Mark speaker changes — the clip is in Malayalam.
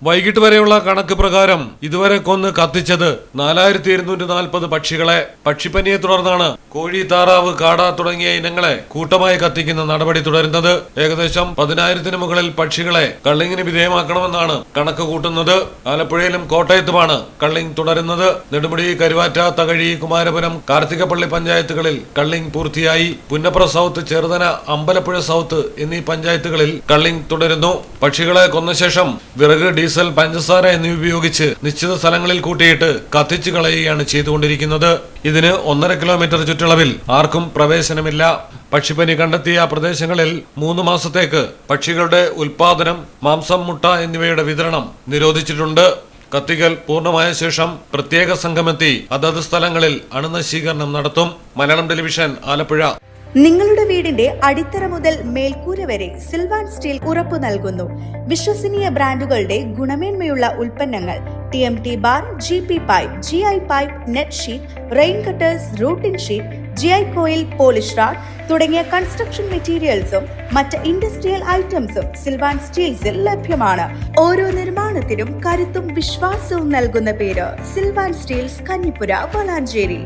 Speaker 1: വൈകിട്ട് വരെയുള്ള കണക്ക് പ്രകാരം ഇതുവരെ കൊന്ന് കത്തിച്ചത് 4240 പക്ഷികളെ. പക്ഷിപ്പനിയെ തുടർന്നാണ് കോഴി, താറാവ്, കാട തുടങ്ങിയ ഇനങ്ങളെ കൂട്ടമായി കത്തിക്കുന്ന നടപടി തുടരുന്നത്. ഏകദേശം 10,000-ന് മുകളിൽ പക്ഷികളെ കള്ളിങ്ങിന് വിധേയമാക്കണമെന്നാണ് കണക്ക് കൂട്ടുന്നത്. ആലപ്പുഴയിലും കോട്ടയത്തുമാണ് കള്ളിങ് തുടരുന്നത്. നെടുമുടി, കരുവാറ്റ, തകഴി, കുമാരപുരം, കാർത്തികപ്പള്ളി പഞ്ചായത്തുകളിൽ കള്ളിങ് പൂർത്തിയായി. പുന്നപ്ര സൗത്ത്, ചെറുതന, അമ്പലപ്പുഴ സൗത്ത് എന്നീ പഞ്ചായത്തുകളിൽ കള്ളിങ് തുടരുന്നു. പക്ഷികളെ കൊന്ന ശേഷം വിറക്, ഡീസൽ, പഞ്ചസാര എന്നിവ ഉപയോഗിച്ച് നിശ്ചിത സ്ഥലങ്ങളിൽ കൂട്ടിയിട്ട് കത്തിച്ചു കളയുകയാണ് ചെയ്തുകൊണ്ടിരിക്കുന്നത്. ഇതിന് 1.5 കിലോമീറ്റർ ചുറ്റളവിൽ ആർക്കും പ്രവേശനമില്ല. പക്ഷിപ്പനി കണ്ടെത്തിയ പ്രദേശങ്ങളിൽ 3 മാസത്തേക്ക് പക്ഷികളുടെ ഉൽപാദനം, മാംസം, മുട്ട എന്നിവയുടെ വിതരണം നിരോധിച്ചിട്ടുണ്ട്. കത്തിക്കൽ പൂർണ്ണമായ ശേഷം പ്രത്യേക സംഘമെത്തി അതത് സ്ഥലങ്ങളിൽ അണുനശീകരണം നടത്തും. മലയാളം ടെലിവിഷൻ, ആലപ്പുഴ.
Speaker 2: നിങ്ങളുടെ വീടിന്റെ അടിത്തറ മുതൽ മേൽക്കൂര വരെ സിൽവാൻ സ്റ്റീൽ ഉറപ്പു നൽകുന്നു. വിശ്വസനീയ ബ്രാൻഡുകളുടെ ഗുണമേന്മയുള്ള ഉൽപ്പന്നങ്ങൾ TMT bar, GP pipe, GI pipe, net sheet, rain cutters, routine sheet, GI coil, polish RAD തുടങ്ങിയ കൺസ്ട്രക്ഷൻ മെറ്റീരിയൽസും മറ്റ് ഇൻഡസ്ട്രിയൽ ഐറ്റംസും സിൽവാൻ സ്റ്റീൽസിൽ ലഭ്യമാണ്. ഓരോ നിർമ്മാണത്തിനും കരുത്തും വിശ്വാസവും നൽകുന്ന പേര് സിൽവാൻ സ്റ്റീൽസ്, കഞ്ഞിപ്പുര, വളാഞ്ചേരി.